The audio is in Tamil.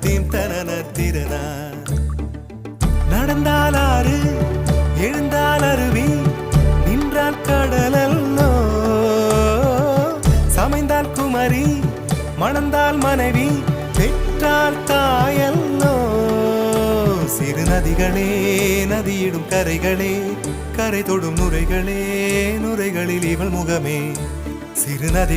தீம் தனன திறனா. நடந்தால் ஆறு எழுந்தால் அருவி நின்றால் கடலல்லோ, சமைந்தால் குமரி மணந்தால் மனைவி பெற்றால் தாயல்லோ. சிறு நதிகளே நதியிடும் கரைகளே கரை தொடும் நுரைகளே நுரைகளில் இவள் முகமே. சிறு நதி